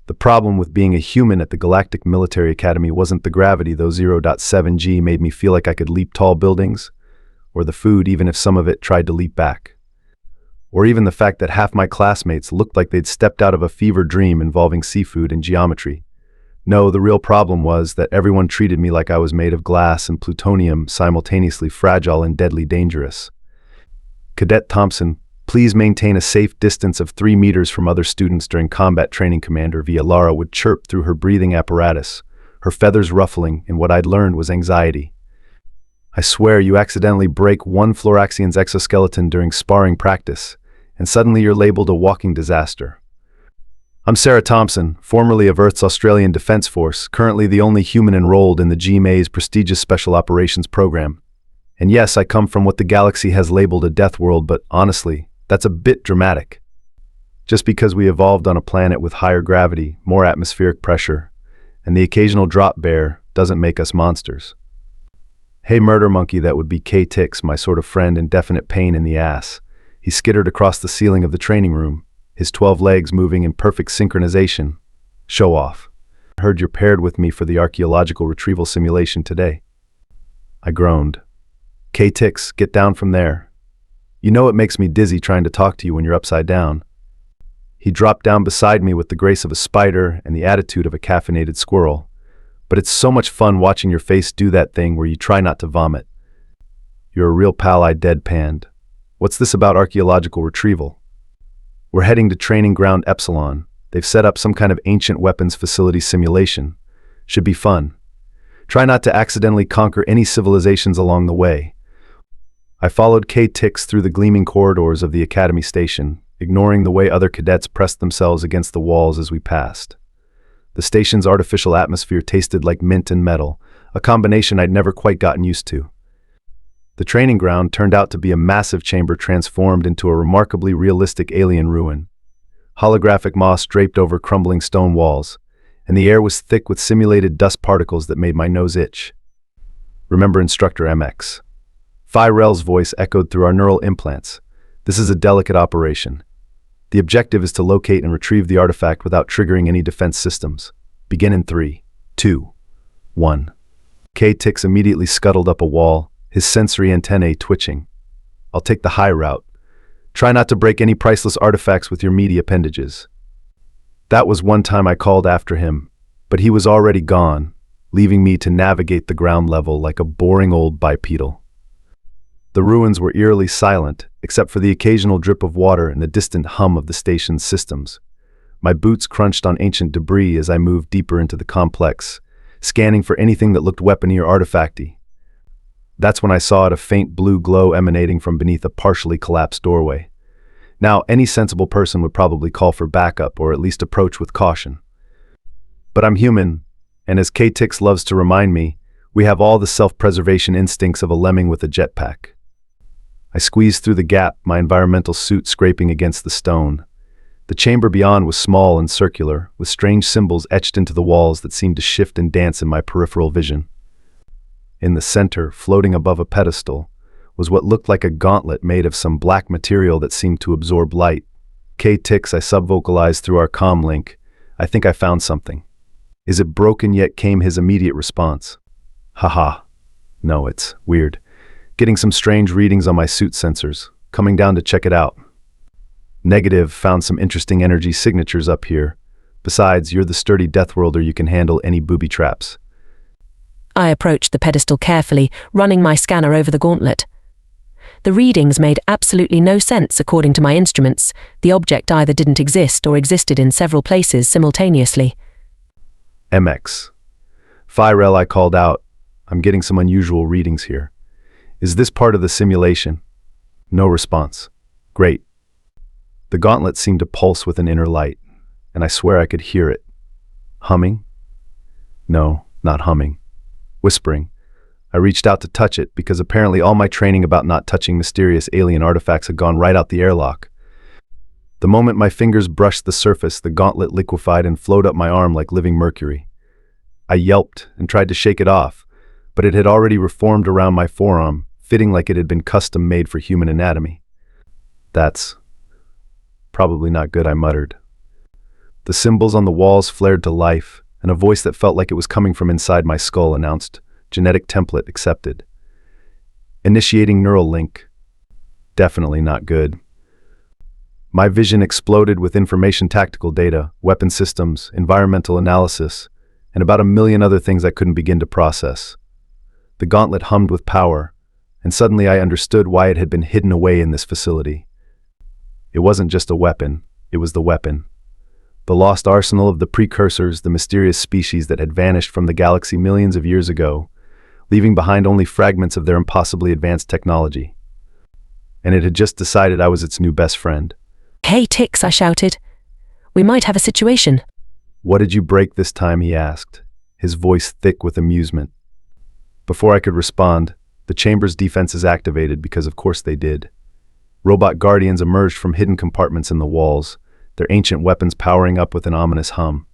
The problem with being a human at the Galactic Military Academy wasn't the gravity, though 0.7 g made me feel like I could leap tall buildings, or the food even if some of it tried to leap back. Or even the fact that half my classmates looked like they'd stepped out of a fever dream involving seafood and geometry. No, the real problem was that everyone treated me like I was made of glass and plutonium, simultaneously fragile and deadly dangerous. Cadet Thompson, please maintain a safe distance of 3 meters from other students during combat training. Commander Lara would chirp through her breathing apparatus, her feathers ruffling in what I'd learned was anxiety. I swear you accidentally break one Floraxian's exoskeleton during sparring practice, and suddenly you're labeled a walking disaster. I'm Sarah Thompson, formerly of Earth's Australian Defence Force, currently the only human enrolled in the GMA's prestigious Special Operations program. And yes, I come from what the galaxy has labeled a death world, but honestly, that's a bit dramatic. Just because we evolved on a planet with higher gravity, more atmospheric pressure, and the occasional drop bear doesn't make us monsters. Hey murder monkey, that would be K-Tix, my sort of friend in definite pain in the ass. He skittered across the ceiling of the training room, his 12 legs moving in perfect synchronization. Show off. I heard you're paired with me for the archaeological retrieval simulation today. I groaned. K-Tix, get down from there. You know it makes me dizzy trying to talk to you when you're upside down. He dropped down beside me with the grace of a spider and the attitude of a caffeinated squirrel. But it's so much fun watching your face do that thing where you try not to vomit. You're a real pal, I deadpanned. What's this about archaeological retrieval? We're heading to Training Ground Epsilon. They've set up some kind of ancient weapons facility simulation. Should be fun. Try not to accidentally conquer any civilizations along the way. I followed K-Tix through the gleaming corridors of the Academy station, ignoring the way other cadets pressed themselves against the walls as we passed. The station's artificial atmosphere tasted like mint and metal, a combination I'd never quite gotten used to. The training ground turned out to be a massive chamber transformed into a remarkably realistic alien ruin. Holographic moss draped over crumbling stone walls, and the air was thick with simulated dust particles that made my nose itch. Remember Instructor MX. Phi-Rel's voice echoed through our neural implants. This is a delicate operation. The objective is to locate and retrieve the artifact without triggering any defense systems. Begin in 3, 2, 1. K-Tix immediately scuttled up a wall, his sensory antennae twitching. I'll take the high route. Try not to break any priceless artifacts with your meaty appendages. That was one time I called after him, but he was already gone, leaving me to navigate the ground level like a boring old bipedal. The ruins were eerily silent, except for the occasional drip of water and the distant hum of the station's systems. My boots crunched on ancient debris as I moved deeper into the complex, scanning for anything that looked weapony or artifacty. That's when I saw a faint blue glow emanating from beneath a partially collapsed doorway. Now, any sensible person would probably call for backup or at least approach with caution. But I'm human, and as K-Tix loves to remind me, we have all the self-preservation instincts of a lemming with a jetpack. I squeezed through the gap, my environmental suit scraping against the stone. The chamber beyond was small and circular, with strange symbols etched into the walls that seemed to shift and dance in my peripheral vision. In the center, floating above a pedestal, was what looked like a gauntlet made of some black material that seemed to absorb light. K-Tix, I subvocalized through our comm link. I think I found something. Is it broken yet? Came his immediate response. Haha. No, it's weird. Getting some strange readings on my suit sensors. Coming down to check it out. Negative, found some interesting energy signatures up here. Besides, you're the sturdy Deathworlder, you can handle any booby traps. I approached the pedestal carefully, running my scanner over the gauntlet. The readings made absolutely no sense according to my instruments. The object either didn't exist or existed in several places simultaneously. MX. Phi-Rel, I called out. I'm getting some unusual readings here. Is this part of the simulation? No response. Great. The gauntlet seemed to pulse with an inner light, and I swear I could hear it. Humming? No, not humming. Whispering. I reached out to touch it because apparently all my training about not touching mysterious alien artifacts had gone right out the airlock. The moment my fingers brushed the surface, the gauntlet liquefied and flowed up my arm like living mercury. I yelped and tried to shake it off, but it had already reformed around my forearm, fitting like it had been custom made for human anatomy. That's probably not good, I muttered. The symbols on the walls flared to life, and a voice that felt like it was coming from inside my skull announced, "Genetic template accepted." Initiating neural link. Definitely not good. My vision exploded with information tactical data, weapon systems, environmental analysis, and about a million other things I couldn't begin to process. The gauntlet hummed with power, and suddenly I understood why it had been hidden away in this facility. It wasn't just a weapon, it was the weapon. The lost arsenal of the Precursors, the mysterious species that had vanished from the galaxy millions of years ago, leaving behind only fragments of their impossibly advanced technology. And it had just decided I was its new best friend. "Hey, Tix," I shouted. "We might have a situation." "What did you break this time?" he asked, his voice thick with amusement. Before I could respond, the chamber's defenses activated because of course they did. Robot guardians emerged from hidden compartments in the walls, their ancient weapons powering up with an ominous hum.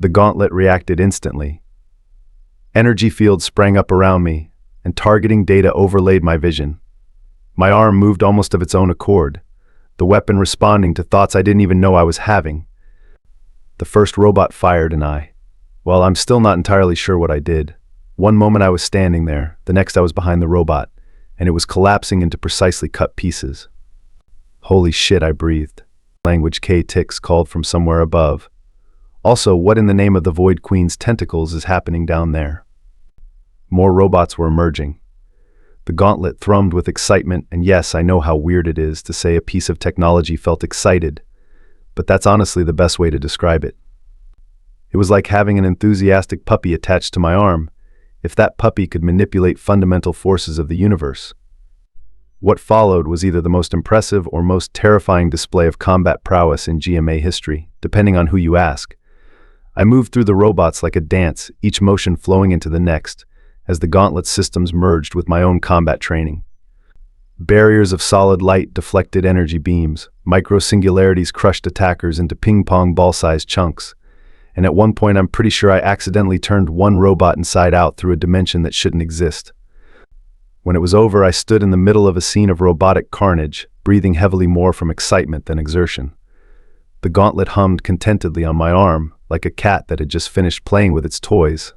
The gauntlet reacted instantly. Energy fields sprang up around me, and targeting data overlaid my vision. My arm moved almost of its own accord, the weapon responding to thoughts I didn't even know I was having. The first robot fired and well, I'm still not entirely sure what I did. One moment I was standing there, the next I was behind the robot, and it was collapsing into precisely cut pieces. "Holy shit," I breathed. Language K-Tix called from somewhere above. "Also, what in the name of the Void Queen's tentacles is happening down there?" More robots were emerging. The gauntlet thrummed with excitement, and yes, I know how weird it is to say a piece of technology felt excited, but that's honestly the best way to describe it. It was like having an enthusiastic puppy attached to my arm, if that puppy could manipulate fundamental forces of the universe. What followed was either the most impressive or most terrifying display of combat prowess in GMA history, depending on who you ask. I moved through the robots like a dance, each motion flowing into the next, as the gauntlet systems merged with my own combat training. Barriers of solid light deflected energy beams, micro-singularities crushed attackers into ping-pong ball-sized chunks, and at one point I'm pretty sure I accidentally turned one robot inside out through a dimension that shouldn't exist. When it was over, I stood in the middle of a scene of robotic carnage, breathing heavily more from excitement than exertion. The gauntlet hummed contentedly on my arm, like a cat that had just finished playing with its toys.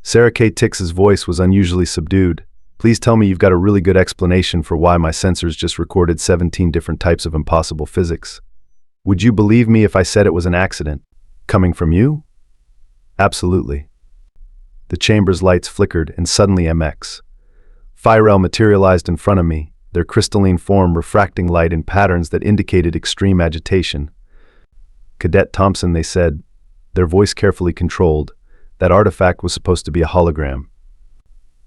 Sarah K-Tix's voice was unusually subdued. "Please tell me you've got a really good explanation for why my sensors just recorded 17 different types of impossible physics. Would you believe me if I said it was an accident? Coming from you?" "Absolutely." The chamber's lights flickered, and suddenly MX. Phyrel materialized in front of me, their crystalline form refracting light in patterns that indicated extreme agitation. "Cadet Thompson," they said, their voice carefully controlled. "That artifact was supposed to be a hologram."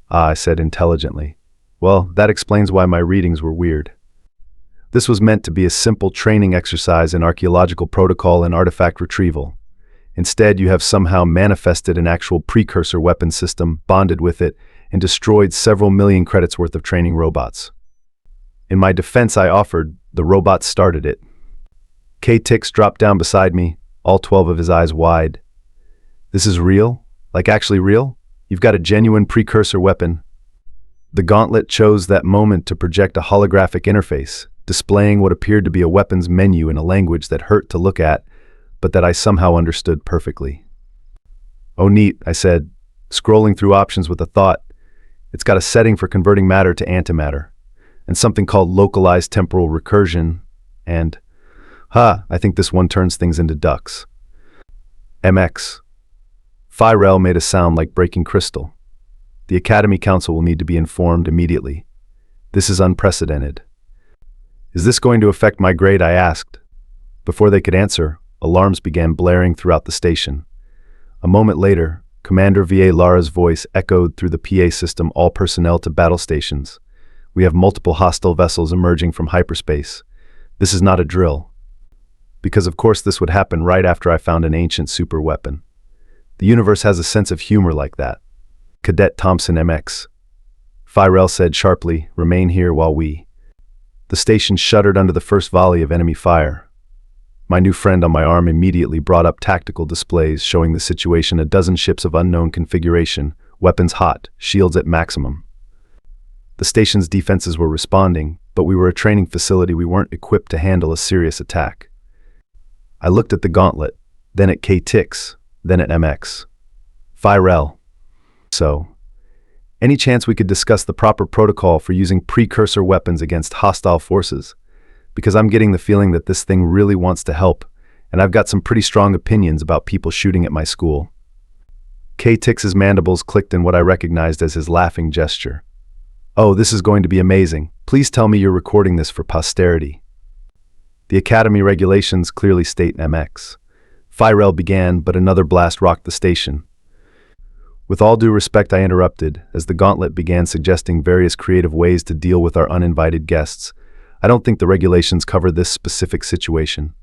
"Ah," I said intelligently. "Well, that explains why my readings were weird." This was meant to be a simple training exercise in archaeological protocol and artifact retrieval. Instead, you have somehow manifested an actual precursor weapon system, bonded with it, and destroyed several million credits worth of training robots. In my defense, I offered, the robots started it. K-Tix dropped down beside me, all 12 of his eyes wide. "This is real? Like actually real? You've got a genuine precursor weapon?" The gauntlet chose that moment to project a holographic interface, displaying what appeared to be a weapons menu in a language that hurt to look at, but that I somehow understood perfectly. "Oh, neat," I said, scrolling through options with a thought. "It's got a setting for converting matter to antimatter, and something called localized temporal recursion, and, I think this one turns things into ducks." MX. Phyrel made a sound like breaking crystal. "The Academy Council will need to be informed immediately. This is unprecedented." "Is this going to affect my grade?" I asked. Before they could answer, alarms began blaring throughout the station. A moment later, Commander V.A. Lara's voice echoed through the PA system, "All personnel to battle stations. We have multiple hostile vessels emerging from hyperspace. This is not a drill." Because of course this would happen right after I found an ancient super weapon. The universe has a sense of humor like that. "Cadet Thompson MX. Phyrel said sharply, "Remain here while we..." The station shuddered under the first volley of enemy fire. My new friend on my arm immediately brought up tactical displays showing the situation: a dozen ships of unknown configuration, weapons hot, shields at maximum. The station's defenses were responding, but we were a training facility. We weren't equipped to handle a serious attack. I looked at the gauntlet, then at K-Tix, then at MX. Firel. So, any chance we could discuss the proper protocol for using precursor weapons against hostile forces? Because I'm getting the feeling that this thing really wants to help, and I've got some pretty strong opinions about people shooting at my school. K-Tix's mandibles clicked in what I recognized as his laughing gesture. Oh, this is going to be amazing. Please tell me you're recording this for posterity. The Academy regulations clearly state MX. Firel began, but another blast rocked the station. With all due respect, I interrupted, as the gauntlet began suggesting various creative ways to deal with our uninvited guests. I don't think the regulations cover this specific situation.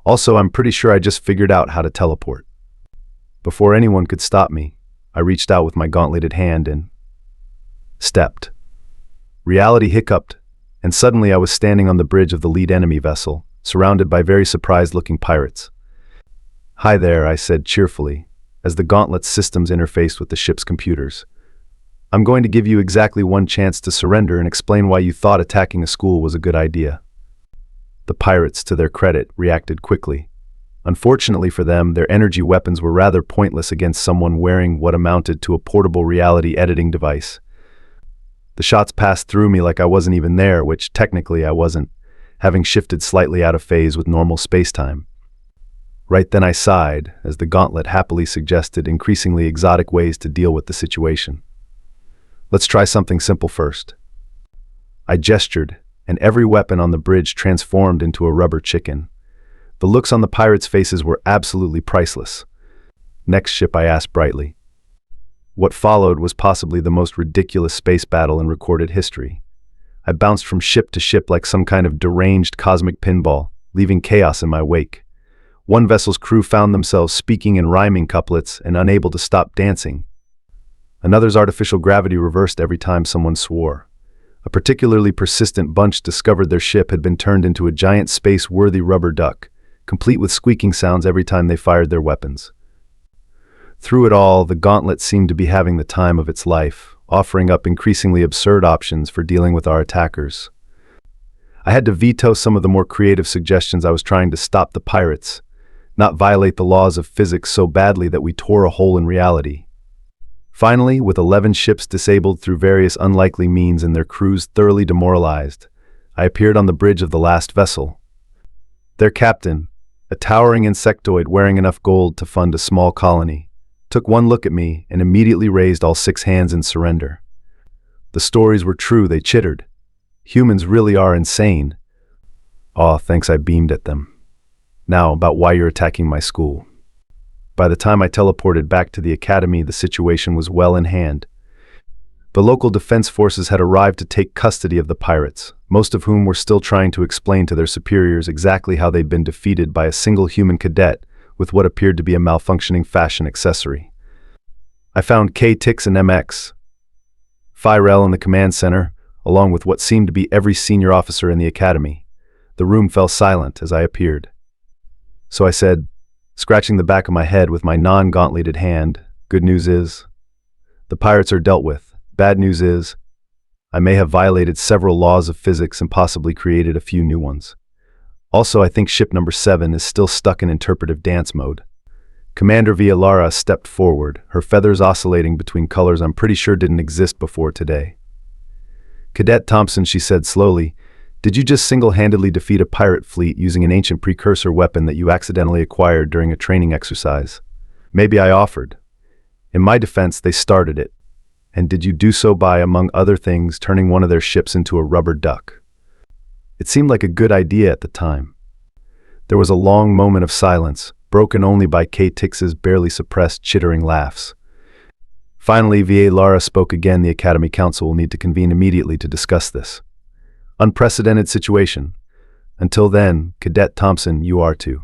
Also, I'm pretty sure I just figured out how to teleport. Before anyone could stop me, I reached out with my gauntleted hand and stepped. Reality hiccuped, and suddenly I was standing on the bridge of the lead enemy vessel, surrounded by very surprised-looking pirates. "Hi there," I said cheerfully, as the gauntlet's systems interfaced with the ship's computers. "I'm going to give you exactly one chance to surrender and explain why you thought attacking a school was a good idea." The pirates, to their credit, reacted quickly. Unfortunately for them, their energy weapons were rather pointless against someone wearing what amounted to a portable reality editing device. The shots passed through me like I wasn't even there, which technically I wasn't, having shifted slightly out of phase with normal space-time. Right then I sighed, as the gauntlet happily suggested increasingly exotic ways to deal with the situation. "Let's try something simple first." I gestured, and every weapon on the bridge transformed into a rubber chicken. The looks on the pirates' faces were absolutely priceless. "Next ship," I asked brightly. What followed was possibly the most ridiculous space battle in recorded history. I bounced from ship to ship like some kind of deranged cosmic pinball, leaving chaos in my wake. One vessel's crew found themselves speaking in rhyming couplets and unable to stop dancing. Another's artificial gravity reversed every time someone swore. A particularly persistent bunch discovered their ship had been turned into a giant space-worthy rubber duck, complete with squeaking sounds every time they fired their weapons. Through it all, the gauntlet seemed to be having the time of its life, offering up increasingly absurd options for dealing with our attackers. I had to veto some of the more creative suggestions. I was trying to stop the pirates, not violate the laws of physics so badly that we tore a hole in reality. Finally, with 11 ships disabled through various unlikely means and their crews thoroughly demoralized, I appeared on the bridge of the last vessel. Their captain, a towering insectoid wearing enough gold to fund a small colony, took one look at me and immediately raised all 6 hands in surrender. The stories were true, they chittered. Humans really are insane. Aw, thanks, I beamed at them. Now, about why you're attacking my school. By the time I teleported back to the academy, the situation was well in hand. The local defense forces had arrived to take custody of the pirates, most of whom were still trying to explain to their superiors exactly how they'd been defeated by a single human cadet with what appeared to be a malfunctioning fashion accessory. I found K-Tix and MX, Firel in the command center, along with what seemed to be every senior officer in the academy. The room fell silent as I appeared. So I said, scratching the back of my head with my non-gauntleted hand, "Good news is, the pirates are dealt with. Bad news is, I may have violated several laws of physics and possibly created a few new ones. Also, I think ship number 7 is still stuck in interpretive dance mode." Commander Villara stepped forward, her feathers oscillating between colors I'm pretty sure didn't exist before today. "Cadet Thompson," she said slowly, "did you just single-handedly defeat a pirate fleet using an ancient precursor weapon that you accidentally acquired during a training exercise?" "Maybe I offered. In my defense, they started it. And did you do so by, among other things, turning one of their ships into a rubber duck?" It seemed like a good idea at the time. There was a long moment of silence, broken only by K-Tix's barely suppressed chittering laughs. Finally, Villara spoke again. "The Academy Council will need to convene immediately to discuss this. Unprecedented situation. Until then, Cadet Thompson, you are to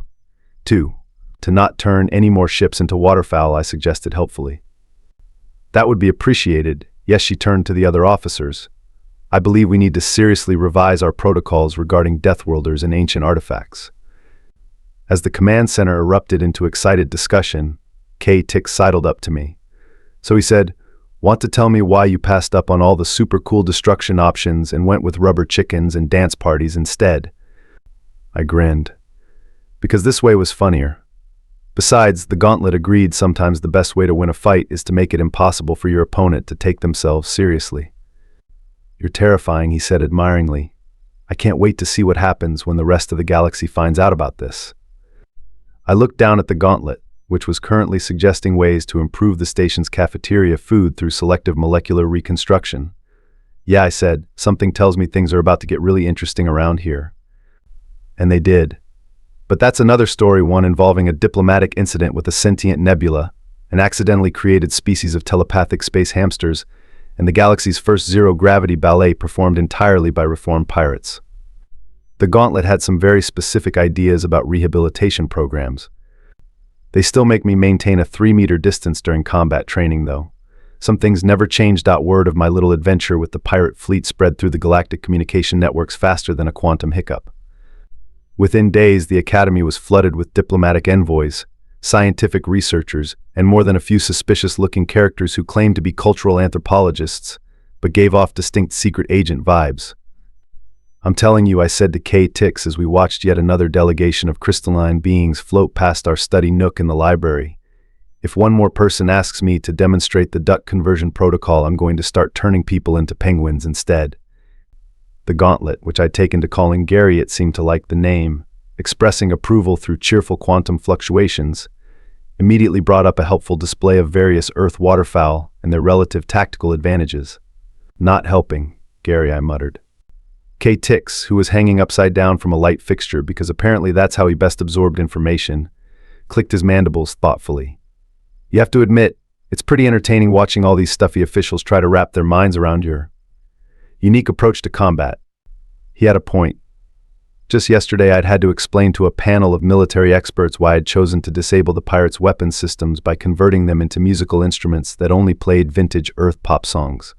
not turn any more ships into waterfowl," I suggested helpfully. "That would be appreciated." Yes, she turned to the other officers. "I believe we need to seriously revise our protocols regarding Deathworlders and ancient artifacts." As the command center erupted into excited discussion, K-Tix sidled up to me. So he said, "Want to tell me why you passed up on all the super cool destruction options and went with rubber chickens and dance parties instead?" I grinned. because this way was funnier. Besides, the Gauntlet agreed sometimes the best way to win a fight is to make it impossible for your opponent to take themselves seriously. "You're terrifying," he said admiringly. "I can't wait to see what happens when the rest of the galaxy finds out about this." I looked down at the Gauntlet, which was currently suggesting ways to improve the station's cafeteria food through selective molecular reconstruction. "Yeah," I said, "something tells me things are about to get really interesting around here." And they did. But that's another story, one involving a diplomatic incident with a sentient nebula, an accidentally created species of telepathic space hamsters, and the galaxy's first zero-gravity ballet performed entirely by reformed pirates. The Gauntlet had some very specific ideas about rehabilitation programs. They still make me maintain a 3-meter distance during combat training, though. Some things never changed. Word of my little adventure with the pirate fleet spread through the galactic communication networks faster than a quantum hiccup. Within days, the Academy was flooded with diplomatic envoys, scientific researchers, and more than a few suspicious-looking characters who claimed to be cultural anthropologists, but gave off distinct secret agent vibes. "I'm telling you," I said to Kay Tix as we watched yet another delegation of crystalline beings float past our study nook in the library. "If one more person asks me to demonstrate the duck conversion protocol, I'm going to start turning people into penguins instead." The Gauntlet, which I'd taken to calling Gary, it seemed to like the name, expressing approval through cheerful quantum fluctuations, immediately brought up a helpful display of various Earth waterfowl and their relative tactical advantages. "Not helping, Gary," I muttered. Kay Tix, who was hanging upside down from a light fixture because apparently that's how he best absorbed information, clicked his mandibles thoughtfully. "You have to admit, it's pretty entertaining watching all these stuffy officials try to wrap their minds around your unique approach to combat." He had a point. Just yesterday, I'd had to explain to a panel of military experts why I'd chosen to disable the pirates' weapons systems by converting them into musical instruments that only played vintage Earth pop songs.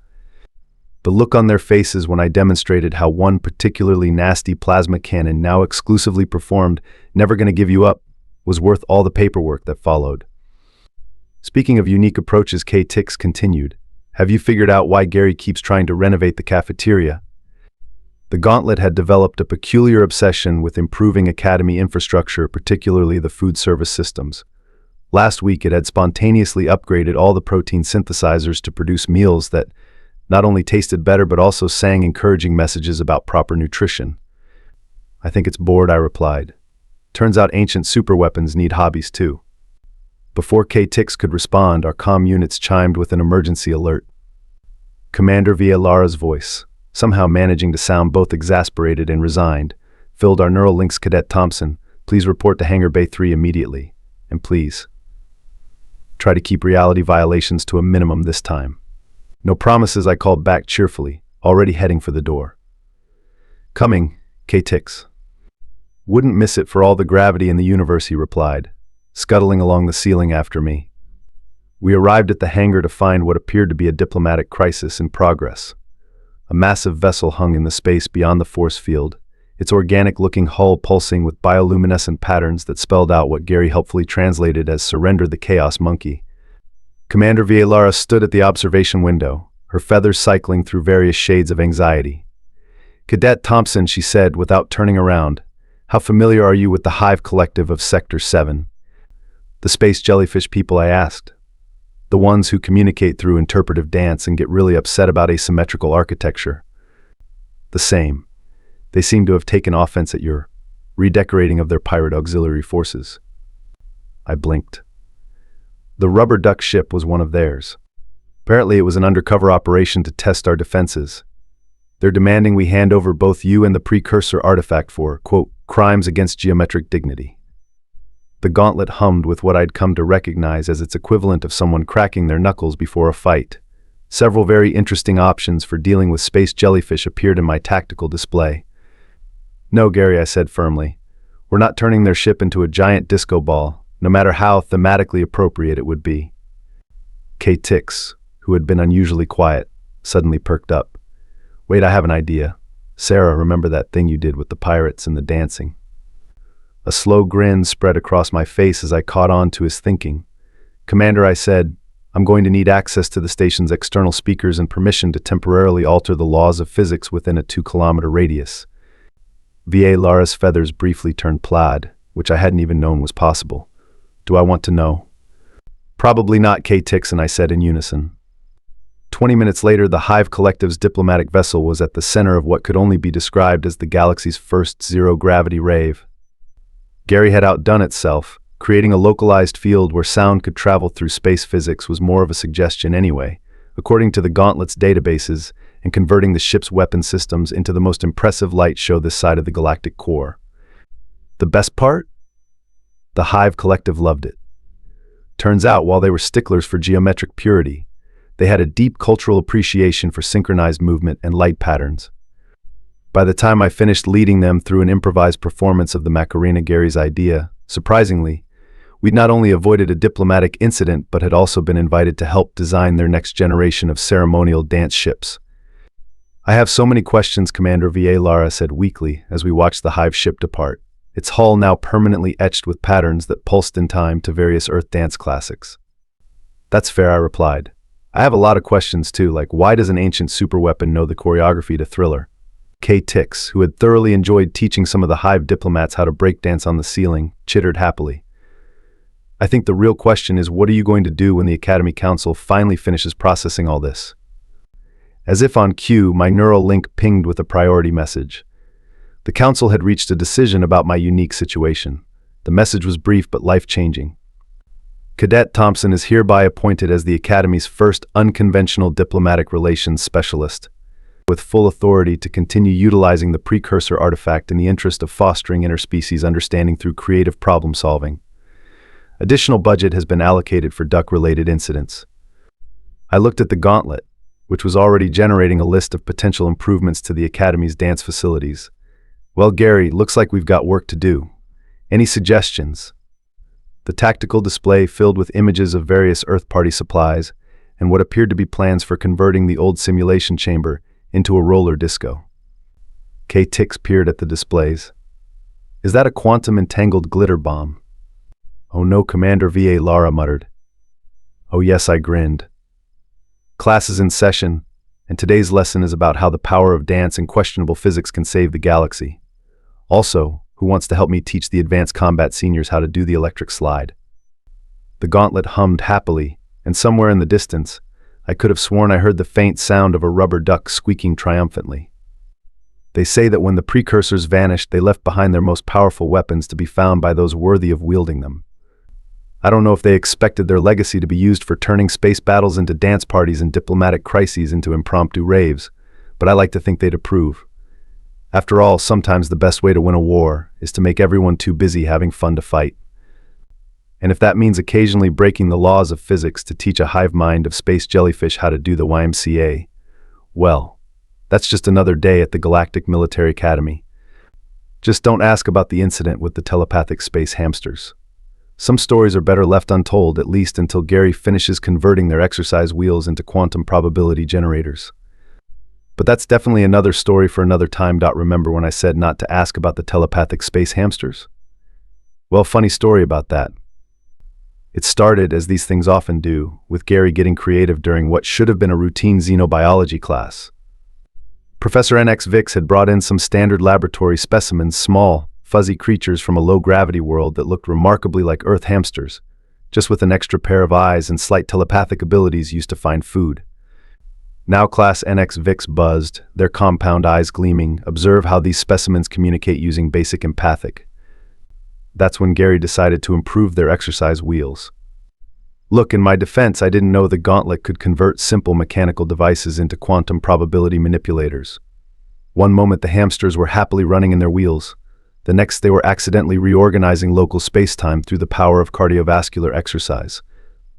The look on their faces when I demonstrated how one particularly nasty plasma cannon, now exclusively performed "Never Gonna Give You Up," was worth all the paperwork that followed. "Speaking of unique approaches," Kay Tix continued, "have you figured out why Gary keeps trying to renovate the cafeteria?" The Gauntlet had developed a peculiar obsession with improving Academy infrastructure, particularly the food service systems. Last week, it had spontaneously upgraded all the protein synthesizers to produce meals that not only tasted better but also sang encouraging messages about proper nutrition. "I think it's bored," I replied. "Turns out ancient superweapons need hobbies too." Before Kay Tix could respond, our comm units chimed with an emergency alert. Commander Villara's voice, somehow managing to sound both exasperated and resigned, filled our neural links. "Cadet Thompson, please report to Hangar Bay 3 immediately. And please, try to keep reality violations to a minimum this time." "No promises," I called back cheerfully, already heading for the door. "Coming, Kay Tix." "Wouldn't miss it for all the gravity in the universe," he replied, scuttling along the ceiling after me. We arrived at the hangar to find what appeared to be a diplomatic crisis in progress. A massive vessel hung in the space beyond the force field, its organic-looking hull pulsing with bioluminescent patterns that spelled out what Gary helpfully translated as "Surrender the Chaos Monkey." Commander Villara stood at the observation window, her feathers cycling through various shades of anxiety. "Cadet Thompson," she said without turning around, "how familiar are you with the Hive Collective of Sector 7? "The space jellyfish people," I asked. "The ones who communicate through interpretive dance and get really upset about asymmetrical architecture." "The same. They seem to have taken offense at your redecorating of their pirate auxiliary forces." I blinked. The rubber duck ship was one of theirs. Apparently it was an undercover operation to test our defenses. "They're demanding we hand over both you and the Precursor artifact for, quote, crimes against geometric dignity." The Gauntlet hummed with what I'd come to recognize as its equivalent of someone cracking their knuckles before a fight. Several very interesting options for dealing with space jellyfish appeared in my tactical display. "No, Gary," I said firmly. "We're not turning their ship into a giant disco ball, no matter how thematically appropriate it would be." Kay Tix, who had been unusually quiet, suddenly perked up. "Wait, I have an idea. Sarah, remember that thing you did with the pirates and the dancing?" A slow grin spread across my face as I caught on to his thinking. "Commander," I said, "I'm going to need access to the station's external speakers and permission to temporarily alter the laws of physics within a 2-kilometer radius." Villara's feathers briefly turned plaid, which I hadn't even known was possible. Do I want to know? Probably not, K-Tix and I said in unison. 20 minutes later, the Hive Collective's diplomatic vessel was at the center of what could only be described as the galaxy's first zero-gravity rave. Gary had outdone itself. Creating a localized field where sound could travel through space physics was more of a suggestion anyway, according to the Gauntlet's databases, and converting the ship's weapon systems into the most impressive light show this side of the galactic core. The best part? The Hive Collective loved it. Turns out, while they were sticklers for geometric purity, they had a deep cultural appreciation for synchronized movement and light patterns. By the time I finished leading them through an improvised performance of the Macarena, Gary's idea, surprisingly, we'd not only avoided a diplomatic incident but had also been invited to help design their next generation of ceremonial dance ships. I have so many questions, Commander V.A. Lara said weakly as we watched the Hive ship depart, its hull now permanently etched with patterns that pulsed in time to various Earth dance classics. That's fair, I replied. I have a lot of questions too, like why does an ancient superweapon know the choreography to Thriller? K-Tix, who had thoroughly enjoyed teaching some of the Hive diplomats how to breakdance on the ceiling, chittered happily. I think the real question is, what are you going to do when the Academy Council finally finishes processing all this? As if on cue, my neural link pinged with a priority message. The Council had reached a decision about my unique situation. The message was brief but life-changing. Cadet Thompson is hereby appointed as the Academy's first unconventional diplomatic relations specialist, with full authority to continue utilizing the Precursor artifact in the interest of fostering interspecies understanding through creative problem-solving. Additional budget has been allocated for duck-related incidents. I looked at the Gauntlet, which was already generating a list of potential improvements to the Academy's dance facilities. Well, Gary, looks like we've got work to do. Any suggestions? The tactical display filled with images of various Earth Party supplies and what appeared to be plans for converting the old simulation chamber into a roller disco. K-Tix peered at the displays. Is that a quantum-entangled glitter bomb? Oh no, Commander V.A. Lara muttered. Oh yes, I grinned. Class is in session, and today's lesson is about how the power of dance and questionable physics can save the galaxy. Also, who wants to help me teach the advanced combat seniors how to do the electric slide? The Gauntlet hummed happily, and somewhere in the distance, I could have sworn I heard the faint sound of a rubber duck squeaking triumphantly. They say that when the Precursors vanished, they left behind their most powerful weapons to be found by those worthy of wielding them. I don't know if they expected their legacy to be used for turning space battles into dance parties and diplomatic crises into impromptu raves, but I like to think they'd approve. After all, sometimes the best way to win a war is to make everyone too busy having fun to fight. And if that means occasionally breaking the laws of physics to teach a hive mind of space jellyfish how to do the YMCA, well, that's just another day at the Galactic Military Academy. Just don't ask about the incident with the telepathic space hamsters. Some stories are better left untold, at least until Gary finishes converting their exercise wheels into quantum probability generators. But that's definitely another story for another time. Remember when I said not to ask about the telepathic space hamsters? Well, funny story about that. It started, as these things often do, with Gary getting creative during what should have been a routine xenobiology class. Professor NX Vix had brought in some standard laboratory specimens, small, fuzzy creatures from a low-gravity world that looked remarkably like Earth hamsters, just with an extra pair of eyes and slight telepathic abilities used to find food. Now Class NX Vix buzzed, their compound eyes gleaming. Observe how these specimens communicate using basic empathic. That's when Gary decided to improve their exercise wheels. Look, in my defense, I didn't know the Gauntlet could convert simple mechanical devices into quantum probability manipulators. One moment the hamsters were happily running in their wheels. The next they were accidentally reorganizing local space-time through the power of cardiovascular exercise.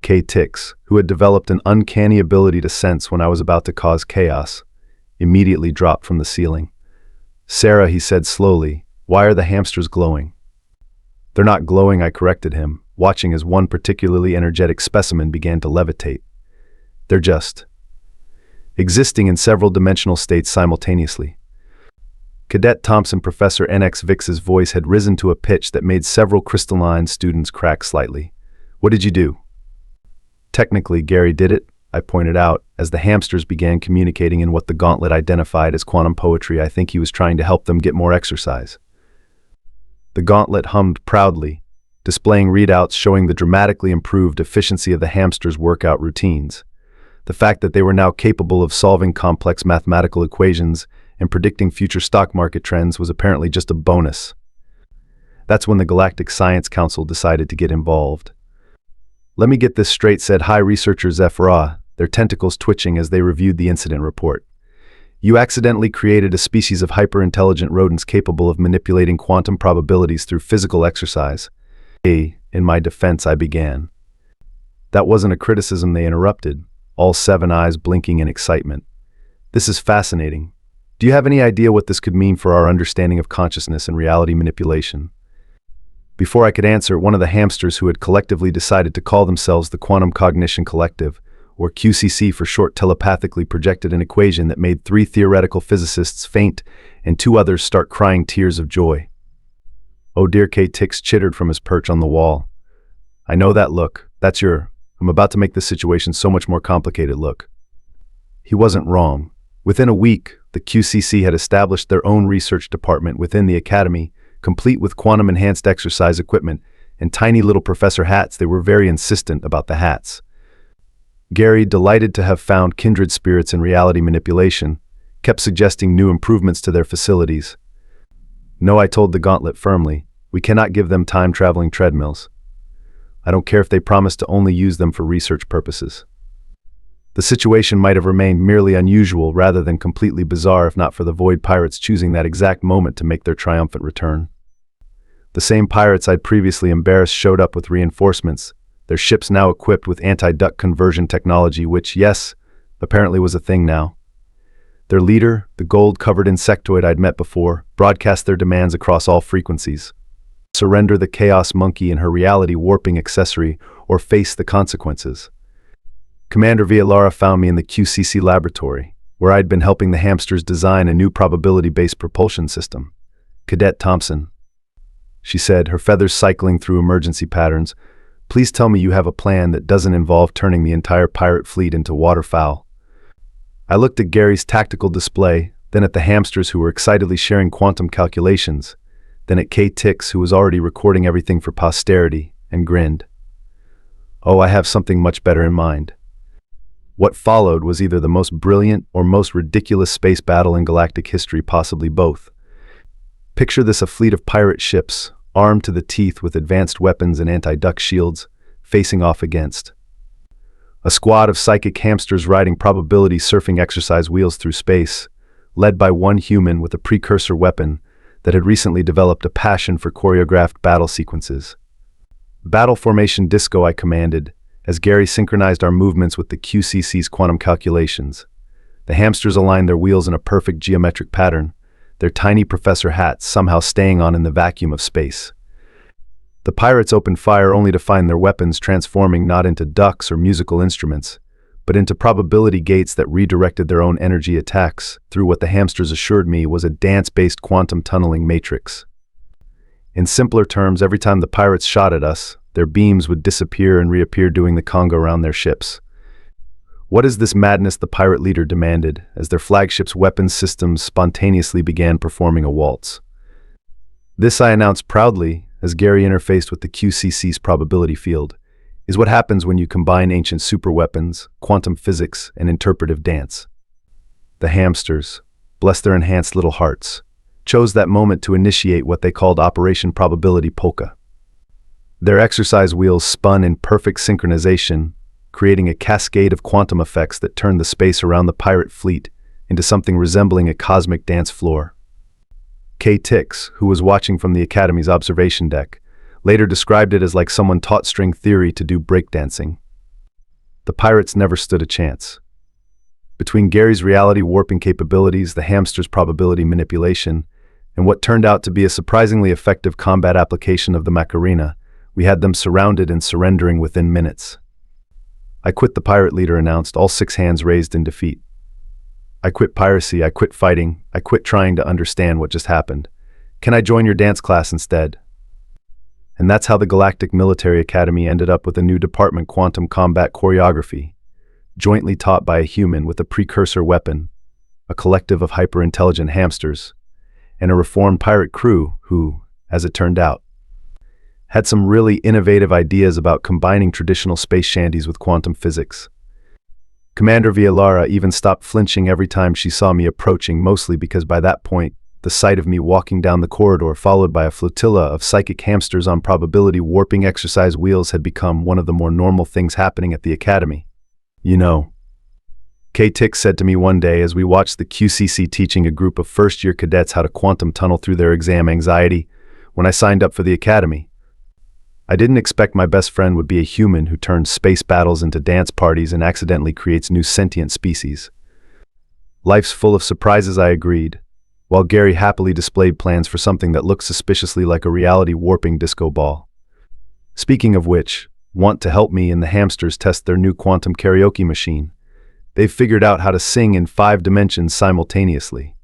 K-Tix, who had developed an uncanny ability to sense when I was about to cause chaos, immediately dropped from the ceiling. Sarah, he said slowly, why are the hamsters glowing? They're not glowing, I corrected him, watching as one particularly energetic specimen began to levitate. They're just existing in several dimensional states simultaneously. Cadet Thompson, Professor NX Vix's voice had risen to a pitch that made several crystalline students crack slightly. What did you do? Technically, Gary did it, I pointed out, as the hamsters began communicating in what the Gauntlet identified as quantum poetry. I think he was trying to help them get more exercise. The gauntlet hummed proudly, displaying readouts showing the dramatically improved efficiency of the hamsters' workout routines. The fact that they were now capable of solving complex mathematical equations and predicting future stock market trends was apparently just a bonus. That's when the Galactic Science Council decided to get involved. "Let me get this straight," said High Researcher Zephyra, their tentacles twitching as they reviewed the incident report. "You accidentally created a species of hyper-intelligent rodents capable of manipulating quantum probabilities through physical exercise." In my defense, I began. That wasn't a criticism, they interrupted, all 7 eyes blinking in excitement. "This is fascinating. Do you have any idea what this could mean for our understanding of consciousness and reality manipulation?" Before I could answer, one of the hamsters who had collectively decided to call themselves the Quantum Cognition Collective, or QCC for short, telepathically projected an equation that made 3 theoretical physicists faint and 2 others start crying tears of joy. "Oh dear," K-Tix chittered from his perch on the wall. "I know that look. That's your, I'm about to make this situation so much more complicated look." He wasn't wrong. Within a week, the QCC had established their own research department within the Academy, complete with quantum-enhanced exercise equipment and tiny little professor hats. They were very insistent about the hats. Gary, delighted to have found kindred spirits in reality manipulation, kept suggesting new improvements to their facilities. "No," I told the Gauntlet firmly, "we cannot give them time-traveling treadmills. I don't care if they promise to only use them for research purposes." The situation might have remained merely unusual rather than completely bizarre if not for the Void Pirates choosing that exact moment to make their triumphant return. The same pirates I'd previously embarrassed showed up with reinforcements, their ships now equipped with anti-duck conversion technology, which, yes, apparently was a thing now. Their leader, the gold-covered insectoid I'd met before, broadcast their demands across all frequencies. Surrender the Chaos Monkey and her reality-warping accessory, or face the consequences. Commander Villara found me in the QCC laboratory, where I'd been helping the hamsters design a new probability-based propulsion system. "Cadet Thompson," she said, her feathers cycling through emergency patterns, "please tell me you have a plan that doesn't involve turning the entire pirate fleet into waterfowl." I looked at Gary's tactical display, then at the hamsters who were excitedly sharing quantum calculations, then at K-Tix who was already recording everything for posterity, and grinned. "Oh, I have something much better in mind." What followed was either the most brilliant or most ridiculous space battle in galactic history, possibly both. Picture this: a fleet of pirate ships, armed to the teeth with advanced weapons and anti-duck shields, facing off against a squad of psychic hamsters riding probability surfing exercise wheels through space, led by one human with a precursor weapon that had recently developed a passion for choreographed battle sequences. "Battle formation disco," I commanded, as Gary synchronized our movements with the QCC's quantum calculations. The hamsters aligned their wheels in a perfect geometric pattern, their tiny professor hats somehow staying on in the vacuum of space. The pirates opened fire only to find their weapons transforming not into ducks or musical instruments, but into probability gates that redirected their own energy attacks through what the hamsters assured me was a dance-based quantum tunneling matrix. In simpler terms, every time the pirates shot at us, their beams would disappear and reappear doing the conga around their ships. "What is this madness?" the pirate leader demanded, as their flagship's weapons systems spontaneously began performing a waltz. "This," I announced proudly, as Gary interfaced with the QCC's probability field, "is what happens when you combine ancient superweapons, quantum physics, and interpretive dance." The hamsters, bless their enhanced little hearts, chose that moment to initiate what they called Operation Probability Polka. Their exercise wheels spun in perfect synchronization, creating a cascade of quantum effects that turned the space around the pirate fleet into something resembling a cosmic dance floor. K-Tix, who was watching from the Academy's observation deck, later described it as like someone taught string theory to do breakdancing. The pirates never stood a chance. Between Gary's reality warping capabilities, the hamster's probability manipulation, and what turned out to be a surprisingly effective combat application of the Macarena, we had them surrounded and surrendering within minutes. "I quit," the pirate leader announced, all 6 hands raised in defeat. "I quit piracy, I quit fighting, I quit trying to understand what just happened. Can I join your dance class instead?" And that's how the Galactic Military Academy ended up with a new department, Quantum Combat Choreography, jointly taught by a human with a precursor weapon, a collective of hyper-intelligent hamsters, and a reformed pirate crew who, as it turned out. Had some really innovative ideas about combining traditional space shanties with quantum physics. Commander Villara even stopped flinching every time she saw me approaching, mostly because by that point, the sight of me walking down the corridor followed by a flotilla of psychic hamsters on probability warping exercise wheels had become one of the more normal things happening at the Academy. You know, K-Tick said to me one day as we watched the QCC teaching a group of first-year cadets how to quantum tunnel through their exam anxiety when I signed up for the Academy. I didn't expect my best friend would be a human who turns space battles into dance parties and accidentally creates new sentient species. Life's full of surprises, I agreed, while Gary happily displayed plans for something that looked suspiciously like a reality-warping disco ball. Speaking of which, want to help me and the hamsters test their new quantum karaoke machine. They've figured out how to sing in 5 dimensions simultaneously.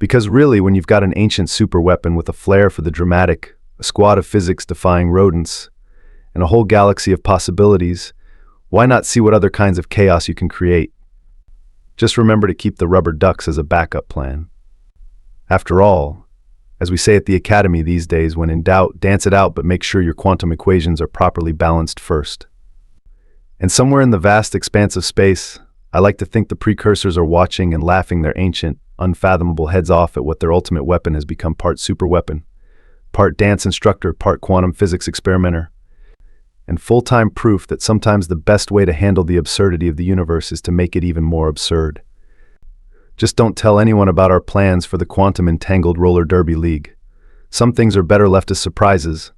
Because really, when you've got an ancient superweapon with a flair for the dramatic, a squad of physics-defying rodents, and a whole galaxy of possibilities, why not see what other kinds of chaos you can create? Just remember to keep the rubber ducks as a backup plan. After all, as we say at the Academy these days, when in doubt, dance it out, but make sure your quantum equations are properly balanced first. And somewhere in the vast expanse of space, I like to think the Precursors are watching and laughing their ancient, unfathomable heads off at what their ultimate weapon has become: part superweapon, part dance instructor, part quantum physics experimenter, and full-time proof that sometimes the best way to handle the absurdity of the universe is to make it even more absurd. Just don't tell anyone about our plans for the Quantum Entangled Roller Derby League. Some things are better left as surprises,